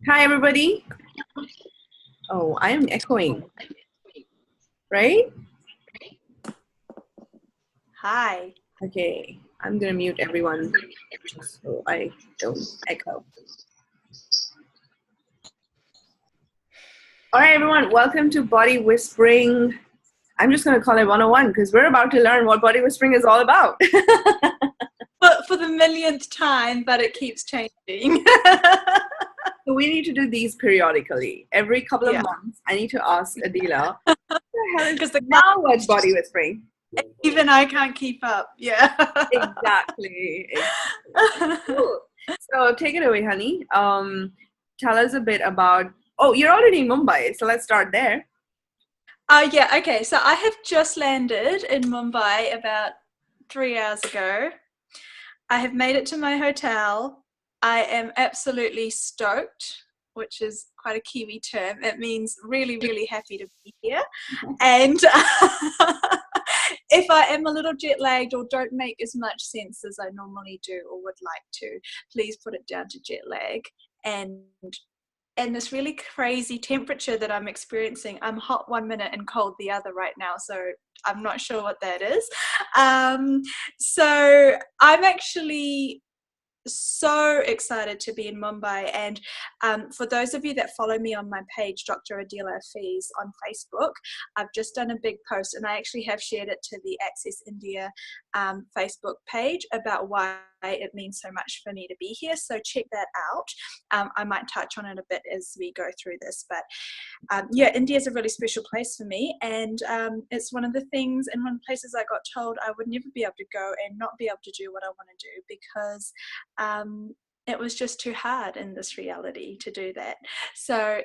Hi, everybody. Oh, I am echoing, right? Hi. Okay, I'm gonna mute everyone just so I don't echo. All right, everyone, welcome to Body Whispering. I'm just gonna call it 101 because we're about to learn what body whispering is all about. For the millionth time, but it keeps changing. So we need to do these periodically. Every couple of Yeah. months, I need to ask Adila, what the hell is Because the now what's body whispering? even I can't keep up. Yeah. Exactly. Cool. So take it away, honey. Tell us a bit about. Oh, you're already in Mumbai, so let's start there. Yeah. Okay. So I have just landed in Mumbai about 3 hours ago. I have made it to my hotel. I am absolutely stoked, which is quite a Kiwi term. It means really, really happy to be here. And if I am a little jet lagged or don't make as much sense as I normally do or would like to, please put it down to jet lag. And this really crazy temperature that I'm experiencing. I'm hot 1 minute and cold the other right now, so I'm not sure what that is. So I'm actually so excited to be in Mumbai, and for those of you that follow me on my page, Dr. Adila Hafiz on Facebook, I've just done a big post, and I actually have shared it to the Access India Facebook page about why it means so much for me to be here. So check that out. I might touch on it a bit as we go through this, but yeah, India is a really special place for me, and it's one of the things and one of the places I got told I would never be able to go and not be able to do what I want to do because it was just too hard in this reality to do that. So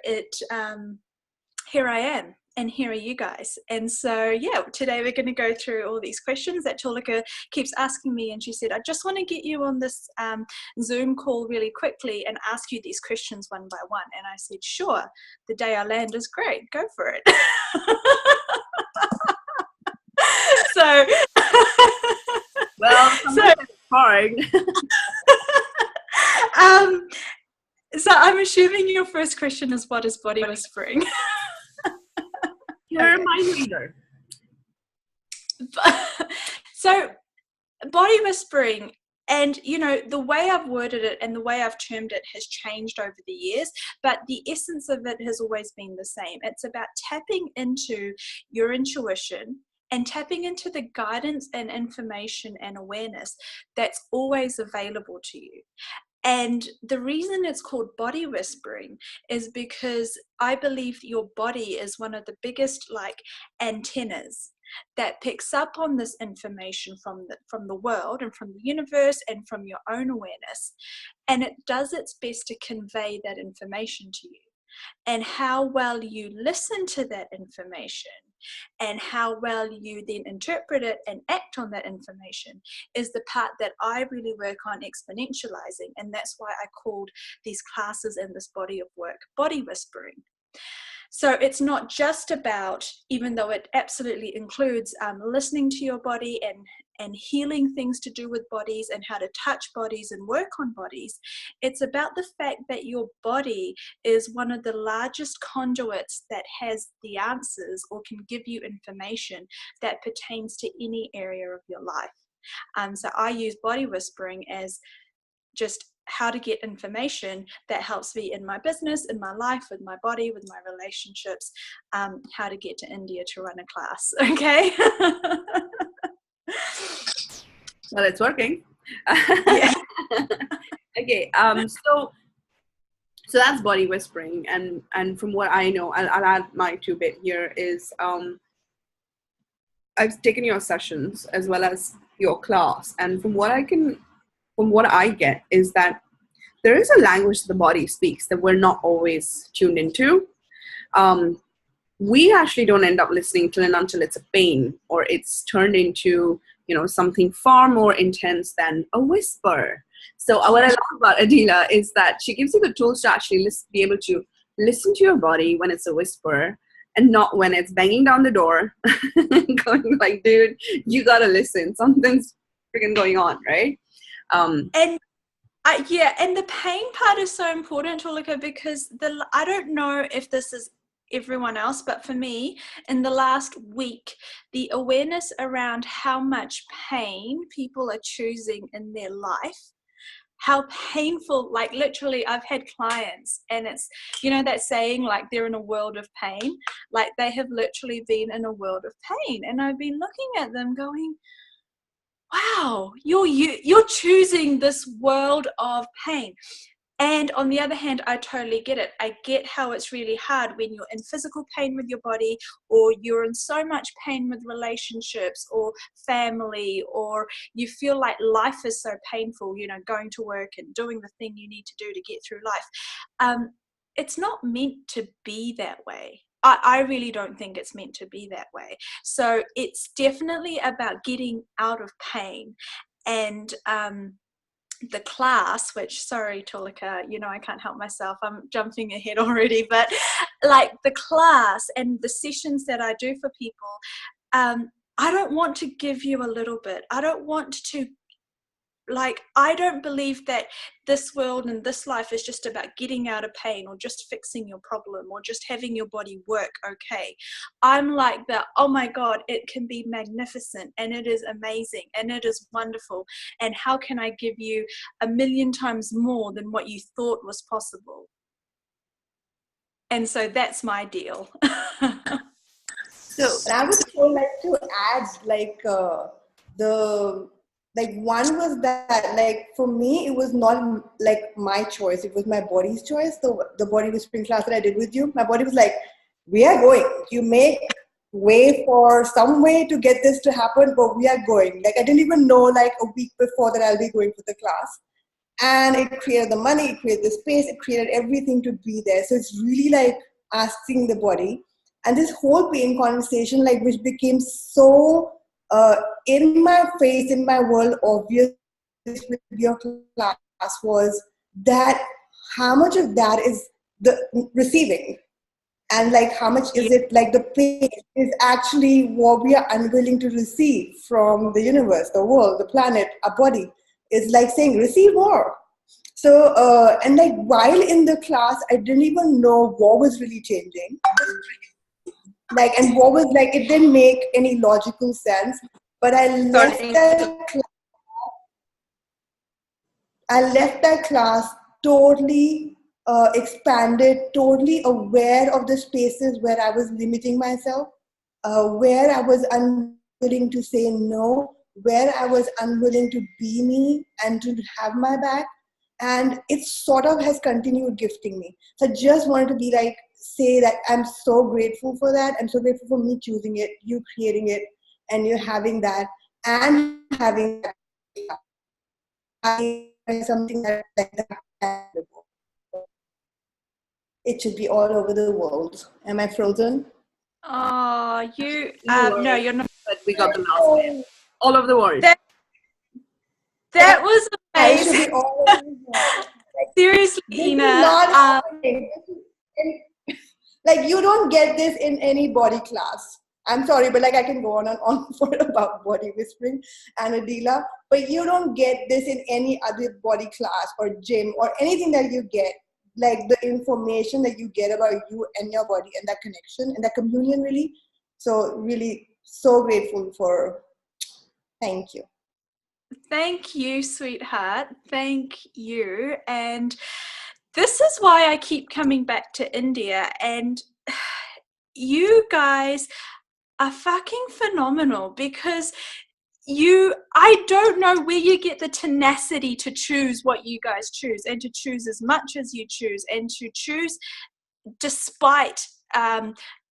here I am, and here are you guys. And so, yeah, today we're going to go through all these questions that Cholika keeps asking me. And she said, I just want to get you on this Zoom call really quickly and ask you these questions one by one. And I said, sure, the day I land is great. Go for it. So, Well, it's hard. So I'm assuming your first question is, what is body whispering? You're a mind reader. So body whispering, and you know, the way I've worded it and the way I've termed it has changed over the years, but the essence of it has always been the same. It's about tapping into your intuition and tapping into the guidance and information and awareness that's always available to you. And the reason it's called body whispering is because I believe your body is one of the biggest like antennas that picks up on this information from the world and from the universe and from your own awareness, and it does its best to convey that information to you. And how well you listen to that information and how well you then interpret it and act on that information is the part that I really work on exponentializing. And that's why I called these classes and this body of work body whispering. So it's not just about, even though it absolutely includes listening to your body and healing things to do with bodies and how to touch bodies and work on bodies. It's about the fact that your body is one of the largest conduits that has the answers or can give you information that pertains to any area of your life. So I use body whispering as just how to get information that helps me in my business, in my life, with my body, with my relationships, how to get to India to run a class. Okay. Well, it's working. Yeah. Okay. So that's body whispering, and from what I know, I'll add my 2 bit here is I've taken your sessions as well as your class, and from what I get is that there is a language the body speaks that we're not always tuned into. We actually don't end up listening till and until it's a pain or it's turned into, something far more intense than a whisper. So what I love about Adila is that she gives you the tools to actually be able to listen to your body when it's a whisper and not when it's banging down the door going like, dude, you gotta listen. Something's freaking going on, right? And Yeah, and the pain part is so important, Tulika, because I don't know if this is everyone else, but for me, in the last week, the awareness around how much pain people are choosing in their life, how painful, like literally I've had clients and it's, you know, that saying like they're in a world of pain, like they have literally been in a world of pain, and I've been looking at them going, wow, you're choosing this world of pain. And on the other hand, I totally get it. I get how it's really hard when you're in physical pain with your body, or you're in so much pain with relationships or family, or you feel like life is so painful, you know, going to work and doing the thing you need to do to get through life. It's not meant to be that way. I really don't think it's meant to be that way. So it's definitely about getting out of pain. And the class, which, sorry Tulika, you know, I can't help myself, I'm jumping ahead already, but like the class and the sessions that I do for people, I don't want to give you a little bit. I don't want to, like, I don't believe that this world and this life is just about getting out of pain or just fixing your problem or just having your body work okay. I'm like that, oh my God, it can be magnificent and it is amazing and it is wonderful. And how can I give you 1,000,000 times more than what you thought was possible? And so that's my deal. So I would so like to add the like one was that like for me it was not like my choice, it was my body's choice. The body whispering class that I did with you, my body was like, we are going, you make way for some way to get this to happen, but we are going. Like I didn't even know like a week before that I'll be going for the class. And it created the money, it created the space, it created everything to be there. So it's really like asking the body. And this whole pain conversation, like which became so in my face, in my world, obvious with your class, was that how much of that is the receiving, and like how much is it like the pain is actually what we are unwilling to receive from the universe, the world, the planet, our body. It's like saying receive more. So and like while in the class I didn't even know what was really changing, like, and what was like, it didn't make any logical sense, but I left that class totally expanded, totally aware of the spaces where I was limiting myself, where I was unwilling to say no, where I was unwilling to be me and to have my back. And it sort of has continued gifting me. So I just wanted to be like, say that I'm so grateful for that. I'm so grateful for me choosing it, you creating it, and you having that, and having something that it should be all over the world. Am I frozen? Oh, no, you're not. But we got the last bit. All over the world. That was amazing. I should be all over the world. Seriously, This Ina. is not happening. Like you don't get this in any body class. I'm sorry, but like I can go on and on for about body whispering and Adila, but you don't get this in any other body class or gym or anything that you get. Like the information that you get about you and your body and that connection and that communion, really. So really, so grateful for. Thank you. Thank you, sweetheart. Thank you. And this is why I keep coming back to India. And you guys are fucking phenomenal, because I don't know where you get the tenacity to choose what you guys choose, and to choose as much as you choose, and to choose despite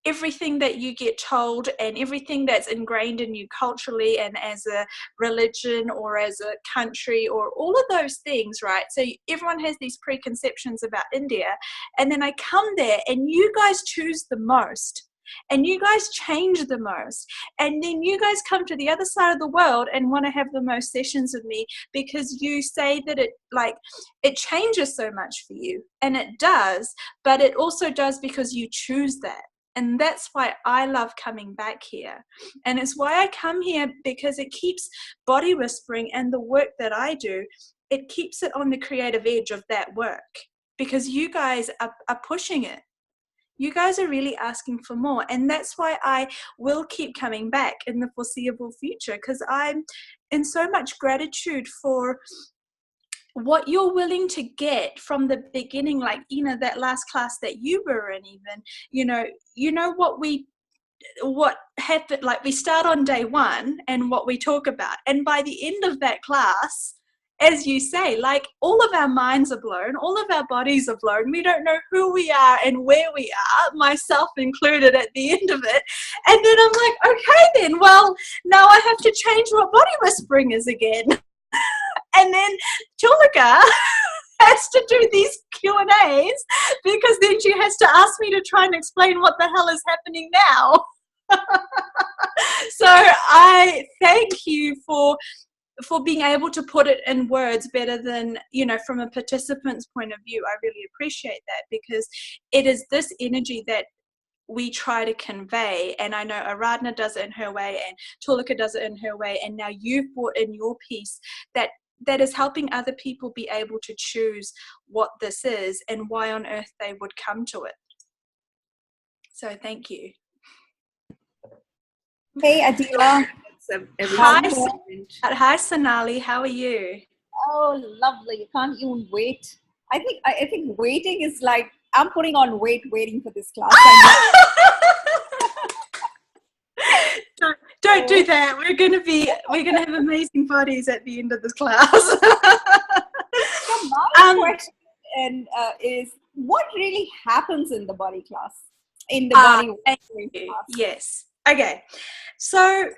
everything that you get told and everything that's ingrained in you culturally and as a religion or as a country or all of those things, right? So everyone has these preconceptions about India, and then I come there and you guys choose the most. And you guys change the most, and then you guys come to the other side of the world and want to have the most sessions with me because you say that it changes so much for you, and it does, but it also does because you choose that. And that's why I love coming back here. And it's why I come here, because it keeps body whispering and the work that I do, it keeps it on the creative edge of that work, because you guys are pushing it. You guys are really asking for more. And that's why I will keep coming back in the foreseeable future, because I'm in so much gratitude for what you're willing to get from the beginning. Like, that last class that you were in, even, what happened, like we start on day one and what we talk about. And by the end of that class, as you say, like, all of our minds are blown, all of our bodies are blown. We don't know who we are and where we are, myself included, at the end of it. And then I'm like, okay, then, well, now I have to change what body whispering is again. And then Tulika has to do these Q&As, because then she has to ask me to try and explain what the hell is happening now. So I thank you for being able to put it in words better than, from a participant's point of view. I really appreciate that, because it is this energy that we try to convey. And I know Aradhana does it in her way, and Tulika does it in her way, and now you've brought in your piece that is helping other people be able to choose what this is and why on earth they would come to it. So thank you. Hey, Adila. Hi, Sonali. How are you? Oh, lovely. Can't even wait. I think waiting is like, I'm putting on weight waiting for this class. Don't do that. We're gonna have amazing bodies at the end of this class. So my question is, what really happens in the body class? In the body class? Yes. Okay. So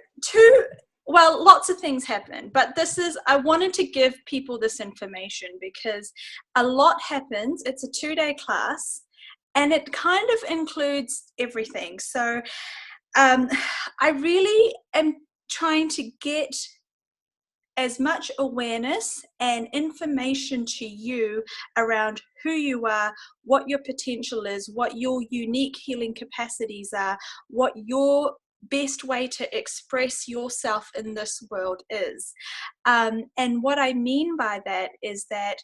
lots of things happen, but I wanted to give people this information because a lot happens. It's a 2-day class, and it kind of includes everything. So I really am trying to get as much awareness and information to you around who you are, what your potential is, what your unique healing capacities are, what your best way to express yourself in this world is. And what I mean by that is that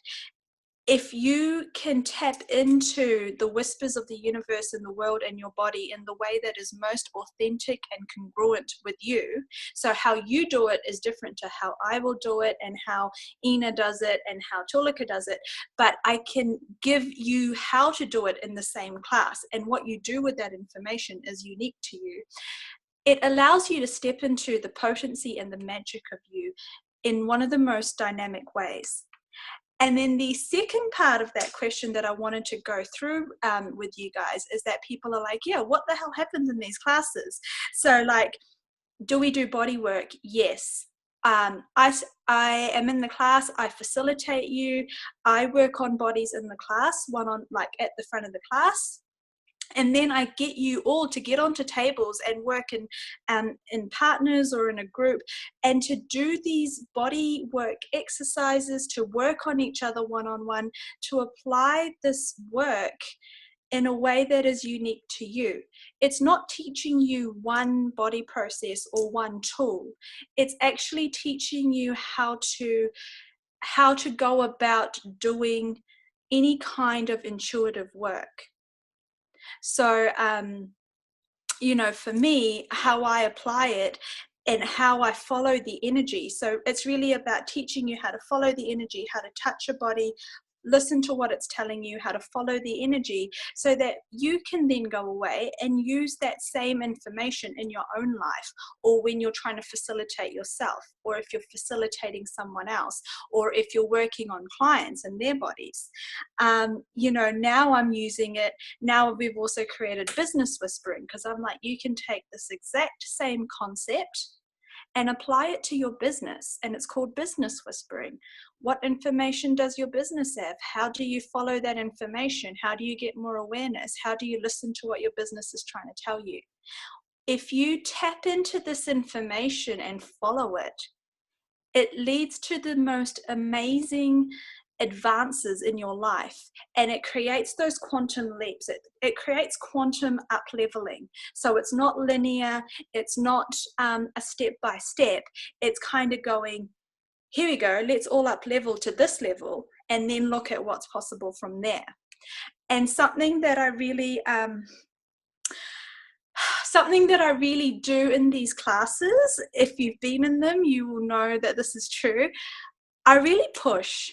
if you can tap into the whispers of the universe and the world and your body in the way that is most authentic and congruent with you, so how you do it is different to how I will do it, and how Ina does it, and how Tulika does it, but I can give you how to do it in the same class, and what you do with that information is unique to you. It allows you to step into the potency and the magic of you in one of the most dynamic ways. And then the second part of that question that I wanted to go through with you guys is that people are like, yeah, what the hell happens in these classes? So, like, do we do body work? Yes. I am in the class. I facilitate you. I work on bodies in the class, at the front of the class. And then I get you all to get onto tables and work in partners or in a group, and to do these body work exercises, to work on each other one-on-one, to apply this work in a way that is unique to you. It's not teaching you one body process or one tool. It's actually teaching you how to go about doing any kind of intuitive work. So, for me, how I apply it and how I follow the energy. So it's really about teaching you how to follow the energy, how to touch your body, listen to what it's telling you, how to follow the energy, so that you can then go away and use that same information in your own life, or when you're trying to facilitate yourself, or if you're facilitating someone else, or if you're working on clients and their bodies. Now I'm using it. Now we've also created business whispering, because I'm like, you can take this exact same concept and apply it to your business, and it's called business whispering. What information does your business have? How do you follow that information? How do you get more awareness? How do you listen to what your business is trying to tell you? If you tap into this information and follow it, it leads to the most amazing advances in your life, and it creates those quantum leaps. It creates quantum up leveling. So it's not linear, it's not a step by step. It's kind of going, here we go, let's all up level to this level, and then look at what's possible from there. And something that I really do in these classes, if you've been in them, you will know that this is true. I really push.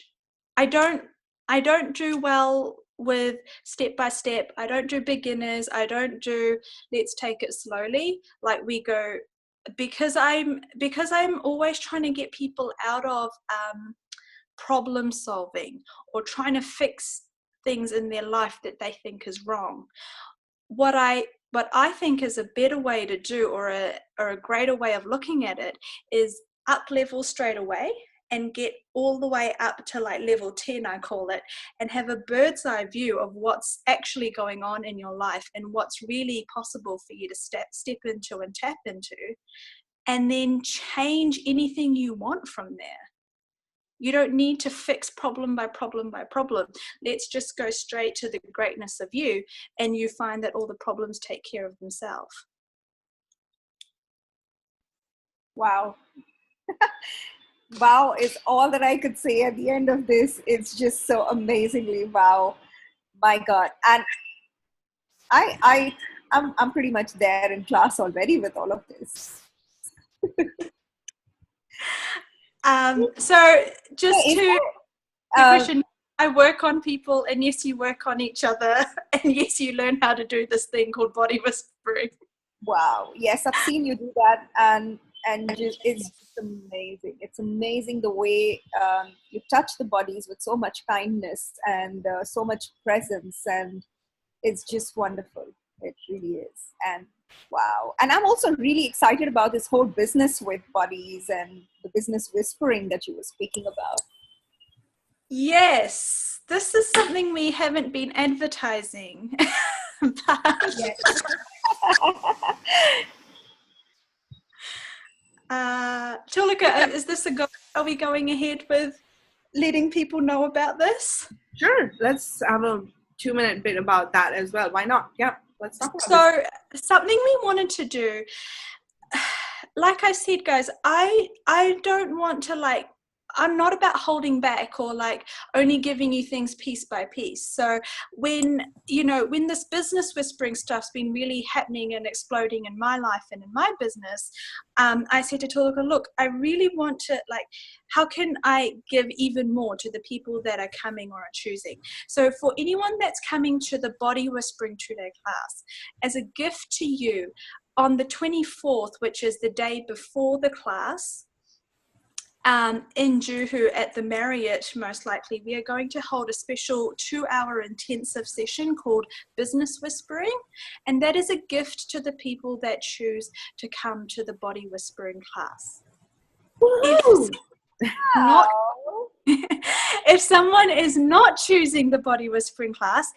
I don't do well with step by step. I don't do beginners. I don't do let's take it slowly. Like we go, because I'm always trying to get people out of problem solving or trying to fix things in their life that they think is wrong. What I think is a better way to do, or a greater way of looking at it, is up level straight away and get all the way up to like level 10, I call it, and have a bird's eye view of what's actually going on in your life and what's really possible for you to step into and tap into, and then change anything you want from there. You don't need to fix problem by problem by problem. Let's just go straight to the greatness of you, and you find that all the problems take care of themselves. Wow. Wow is all that I could say at the end of this. It's just so amazingly wow. My God. And I'm pretty much there in class already with all of this. So just to question, I work on people, and yes, you work on each other, and yes, you learn how to do this thing called body whispering. Wow. Yes, I've seen you do that, and it's just amazing. It's amazing the way you touch the bodies with so much kindness and so much presence, and it's just wonderful. It really is. And wow. And I'm also really excited about this whole business with bodies and the business whispering that you were speaking about. Yes, this is something we haven't been advertising. But Yes. Tulika, is this a go? Are we going ahead with letting people know about this? Sure. Let's have a 2-minute bit about that as well. Why not? Yeah. Let's talk about So something we wanted to do, like I said, guys, I don't want to I'm not about holding back or only giving you things piece by piece. So when this business whispering stuff's been really happening and exploding in my life and in my business, I said to Tulika, look, I really want to how can I give even more to the people that are coming or are choosing? So for anyone that's coming to the Body Whispering 2-day class, as a gift to you, on the 24th, which is the day before the class, in Juhu at the Marriott, most likely, we are going to hold a special 2-hour intensive session called Business Whispering. And that is a gift to the people that choose to come to the Body Whispering class. If someone is not choosing the Body Whispering class,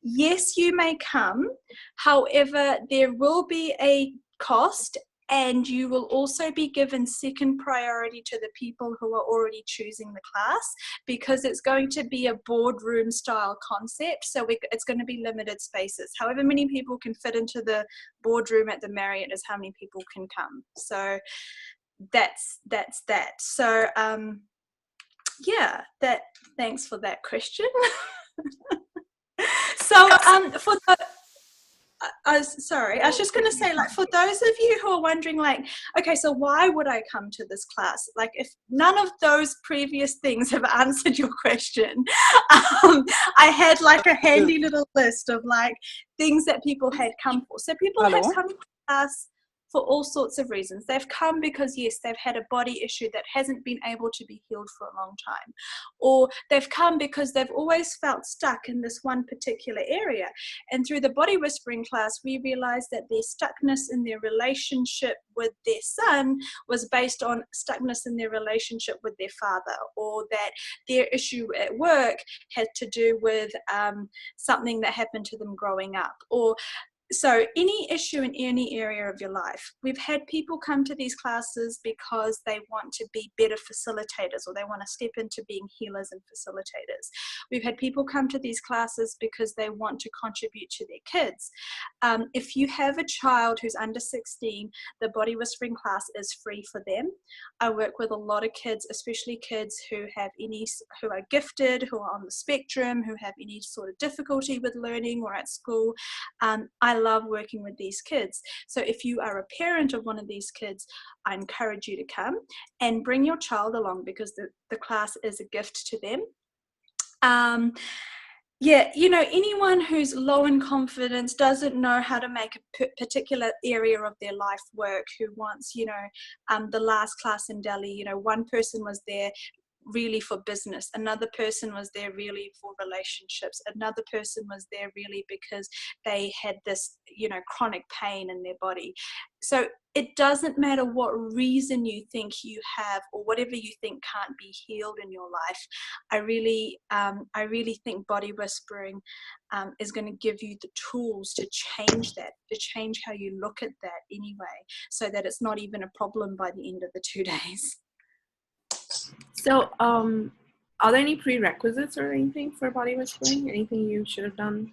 yes, you may come. However, there will be a cost, and you will also be given second priority to the people who are already choosing the class, because it's going to be a boardroom style concept. So it's going to be limited spaces. However many people can fit into the boardroom at the Marriott is how many people can come. So that's that. So yeah, thanks for that question. So for the I was just going to say, for those of you who are wondering, okay, so why would I come to this class? If none of those previous things have answered your question, I had a handy little list of things that people had come for. So people have come to class for all sorts of reasons. They've come because, yes, they've had a body issue that hasn't been able to be healed for a long time. Or they've come because they've always felt stuck in this one particular area. And through the Body Whispering class, we realized that their stuckness in their relationship with their son was based on stuckness in their relationship with their father, or that their issue at work had to do with something that happened to them growing up, or so any issue in any area of your life, we've had people come to these classes because they want to be better facilitators, or they want to step into being healers and facilitators. We've had people come to these classes because they want to contribute to their kids. If you have a child who's under 16, the Body Whispering class is free for them. I work with a lot of kids, especially kids who are gifted, who are on the spectrum, who have any sort of difficulty with learning or at school. I love working with these kids. So if you are a parent of one of these kids, I encourage you to come and bring your child along, because the class is a gift to them. Yeah, anyone who's low in confidence, doesn't know how to make a particular area of their life work, who wants, the last class in Delhi, one person was there really for business, another person was there really for relationships, another person was there really because they had this chronic pain in their body. So it doesn't matter what reason you think you have, or whatever you think can't be healed in your life. I really think Body Whispering is going to give you the tools to change that, to change how you look at that anyway, so that it's not even a problem by the end of the 2 days. So, are there any prerequisites or anything for Body Whispering? Anything you should have done?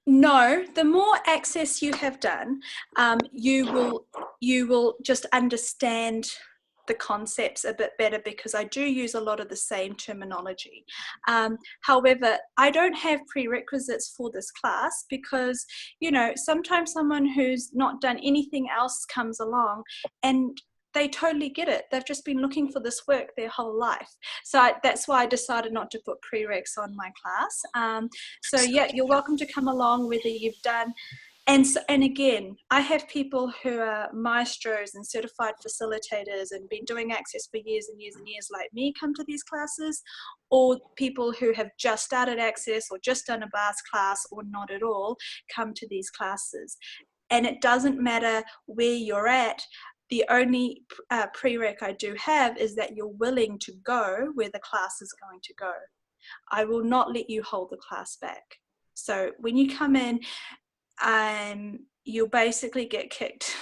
No, the more access you have done, you will just understand the concepts a bit better, because I do use a lot of the same terminology. However, I don't have prerequisites for this class, because sometimes someone who's not done anything else comes along and they totally get it. They've just been looking for this work their whole life. So that's why I decided not to put prereqs on my class. So yeah, you're welcome to come along, whether you've done. And again, I have people who are maestros and certified facilitators and been doing Access for years and years and years like me come to these classes, or people who have just started Access or just done a bars class or not at all come to these classes. And it doesn't matter where you're at. The only prereq I do have is that you're willing to go where the class is going to go. I will not let you hold the class back. So when you come in, you'll basically get kicked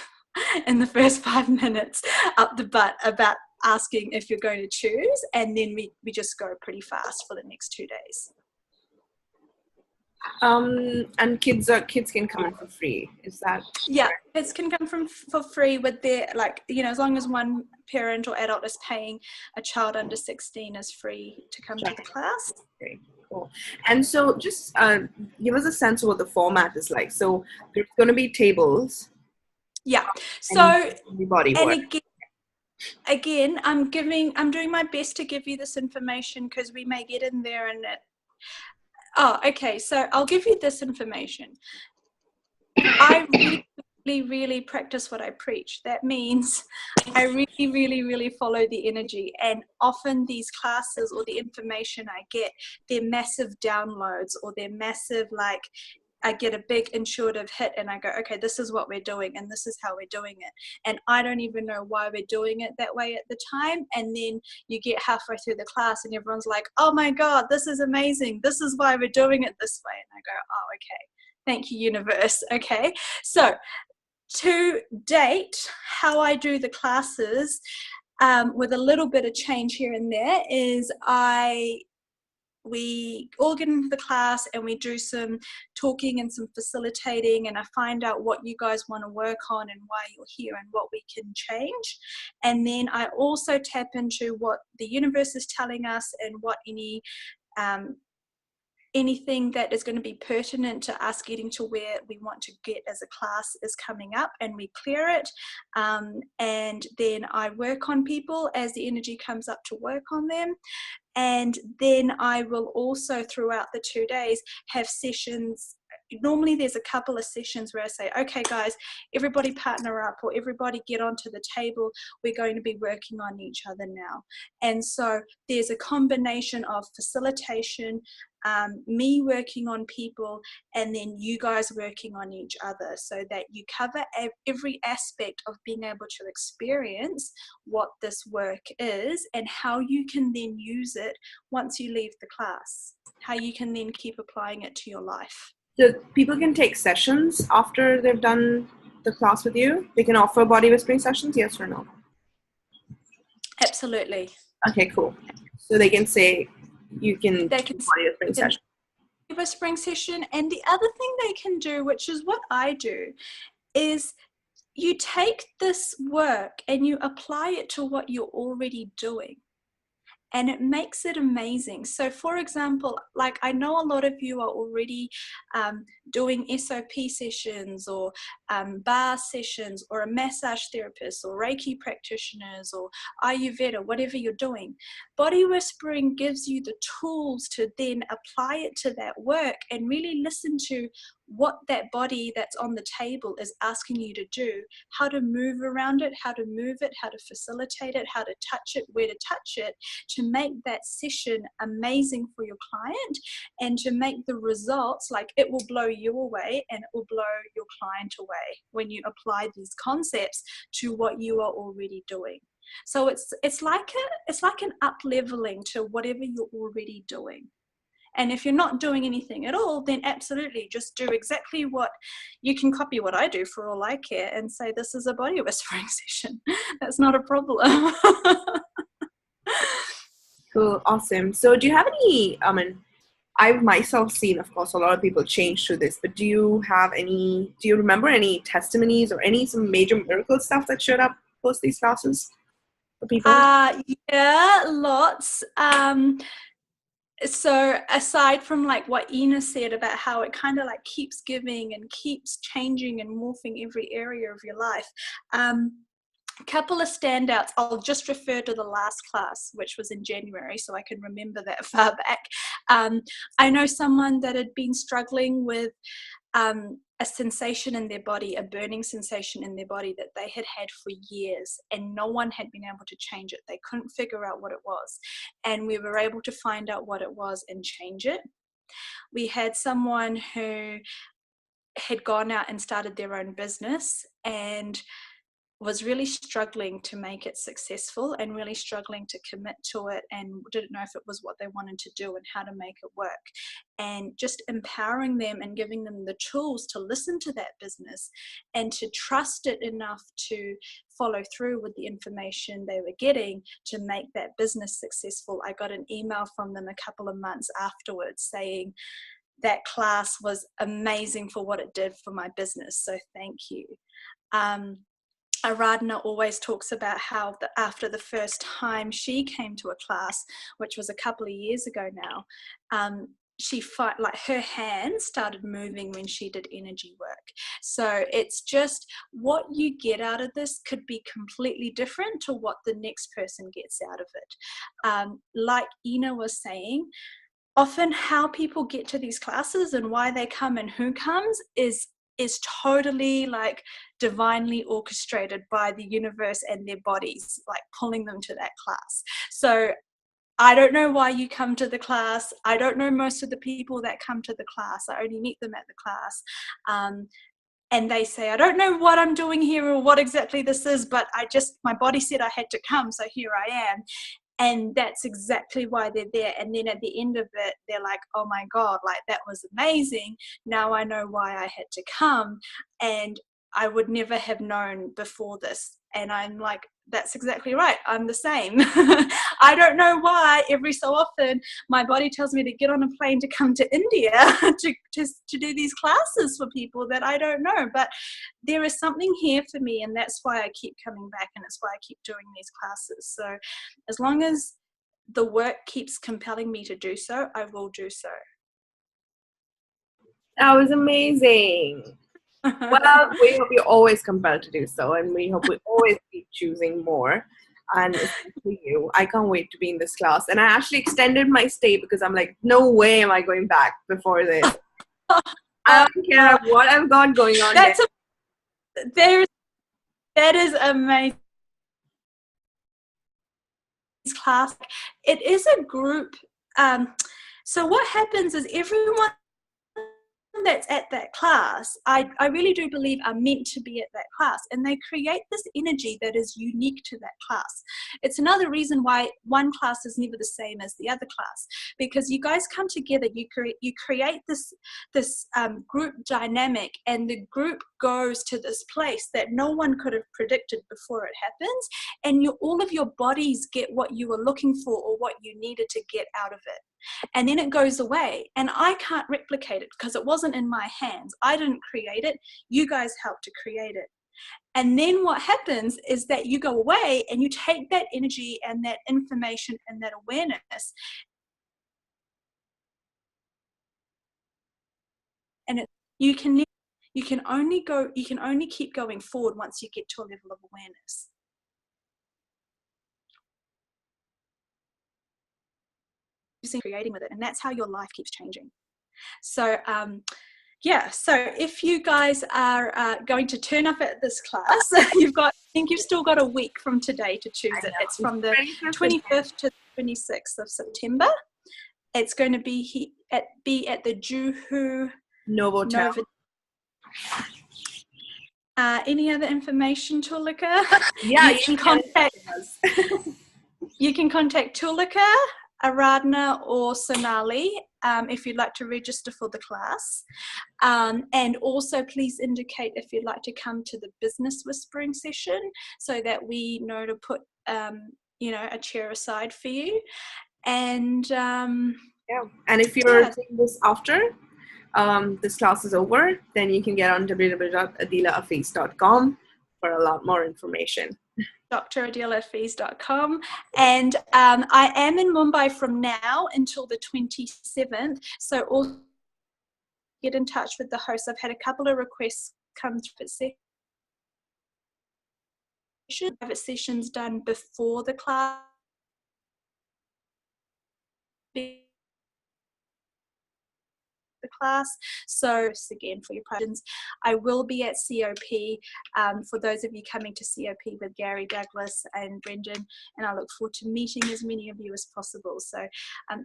in the first 5 minutes up the butt about asking if you're going to choose, and then we just go pretty fast for the next 2 days. And kids can come in for free. Is that? Yeah, kids can come for free with their, as long as one parent or adult is paying, a child under 16 is free to come to the class. Okay, cool. And so just give us a sense of what the format is like. So there's going to be tables. Yeah. So body work. Again, I'm doing my best to give you this information, because we may get in there and oh, okay. So I'll give you this information. I really practice what I preach. That means I really follow the energy. And often these classes, or the information I get, they're massive downloads, or they're massive, I get a big intuitive hit and I go, okay, this is what we're doing and this is how we're doing it. And I don't even know why we're doing it that way at the time. And then you get halfway through the class and everyone's like, oh my God, this is amazing. This is why we're doing it this way. And I go, oh, okay. Thank you, universe. Okay. So to date, how I do the classes, with a little bit of change here and there, is we all get into the class and we do some talking and some facilitating, and I find out what you guys want to work on and why you're here and what we can change. And then I also tap into what the universe is telling us and what anything that is going to be pertinent to us getting to where we want to get as a class is coming up, and we clear it. And then I work on people as the energy comes up to work on them. And then I will also, throughout the 2 days, have sessions. Normally there's a couple of sessions where I say, okay guys, everybody partner up, or everybody get onto the table. We're going to be working on each other now. And so there's a combination of facilitation, me working on people, and then you guys working on each other, so that you cover every aspect of being able to experience what this work is and how you can then use it once you leave the class, how you can then keep applying it to your life. So people can take sessions after they've done the class with you? They can offer body whispering sessions, yes or no? Absolutely. Okay, cool. So they can say you can They do can body whispering session. whispering session. And the other thing they can do, which is what I do, is you take this work and you apply it to what you're already doing. And it makes it amazing. So for example, like I know a lot of you are already doing SOP sessions or bar sessions or a massage therapist or Reiki practitioners or Ayurveda, whatever you're doing. Body whispering gives you the tools to then apply it to that work and really listen to what that body that's on the table is asking you to do, how to move around it, how to move it, how to facilitate it, how to touch it, where to touch it, to make that session amazing for your client and to make the results, like it will blow you away and it will blow your client away when you apply these concepts to what you are already doing. So it's like an up leveling to whatever you're already doing. And if you're not doing anything at all, then absolutely just do exactly what you can copy what I do for all I care and say this is a body whispering session. That's not a problem. Cool, awesome. So do you have any, I've myself seen, of course, a lot of people change through this, but do you remember any testimonies or some major miracle stuff that showed up post these classes for people? Yeah, lots. So aside from like what Ina said about how it kind of like keeps giving and keeps changing and morphing every area of your life, a couple of standouts. I'll just refer to the last class, which was in January, so I can remember that far back. I know someone that had been struggling with a sensation in their body, a burning sensation in their body that they had had for years, and no one had been able to change it. They couldn't figure out what it was, and we were able to find out what it was and change it. We had someone who had gone out and started their own business and was really struggling to make it successful and really struggling to commit to it and didn't know if it was what they wanted to do and how to make it work. And just empowering them and giving them the tools to listen to that business and to trust it enough to follow through with the information they were getting to make that business successful. I got an email from them a couple of months afterwards saying, that class was amazing for what it did for my business, so thank you. Aradhana always talks about how after the first time she came to a class, which was a couple of years ago now, like her hands started moving when she did energy work. So it's just what you get out of this could be completely different to what the next person gets out of it. Like Ina was saying, often how people get to these classes and why they come and who comes is totally like divinely orchestrated by the universe and their bodies, like pulling them to that class. So I don't know why you come to the class. I don't know most of the people that come to the class. I only meet them at the class. And they say, I don't know what I'm doing here or what exactly this is, but my body said I had to come, so here I am. And that's exactly why they're there. And then at the end of it, they're like, oh my God, like that was amazing. Now I know why I had to come. And I would never have known before this. And I'm like, that's exactly right. I'm the same. I don't know why every so often my body tells me to get on a plane to come to India to do these classes for people that I don't know. But there is something here for me, and that's why I keep coming back, and it's why I keep doing these classes. So as long as the work keeps compelling me to do so, I will do so. That was amazing. Well, we hope you're always compelled to do so, and we hope we always keep choosing more. And especially you, I can't wait to be in this class. And I actually extended my stay because I'm like, no way am I going back before this. I don't care what I've got going on. That is amazing. Class, it is a group. So what happens is everyone that's at that class, I really do believe are meant to be at that class, and they create this energy that is unique to that class. It's another reason why one class is never the same as the other class, because you guys come together, you create this group dynamic, and the group goes to this place that no one could have predicted before it happens, and all of your bodies get what you were looking for or what you needed to get out of it. And then it goes away, and I can't replicate it because it wasn't in my hands. I didn't create it. You guys helped to create it. And then what happens is that you go away and you take that energy and that information and that awareness, and you can only keep going forward once you get to a level of awareness. Creating with it, and that's how your life keeps changing. So yeah, so if you guys are going to turn up at this class, I think you've still got a week from today to choose it. It's from the 25th to the 26th of September. It's going to be at the Juhu Novotel. Any other information, Tulika? Yeah, you can contact Tulika, Aradhana, or Sonali if you'd like to register for the class. And also please indicate if you'd like to come to the business whispering session so that we know to put a chair aside for you. And and if you're doing this after this class is over, then you can get on www.adilahafeez.com for a lot more information. dradilahafeez.com. And I am in Mumbai from now until the 27th, so also get in touch with the host. I've had a couple of requests come to private sessions done before the class, so again for your questions. I will be at COP for those of you coming to COP with Gary, Douglas and Brendan, and I look forward to meeting as many of you as possible. So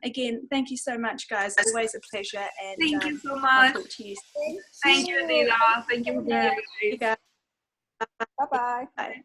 again, thank you so much, guys. Always a pleasure, and thank you so much. I'll talk to you soon. Thank you, Adilah. Thank you for being here. Bye. Bye-bye. Bye.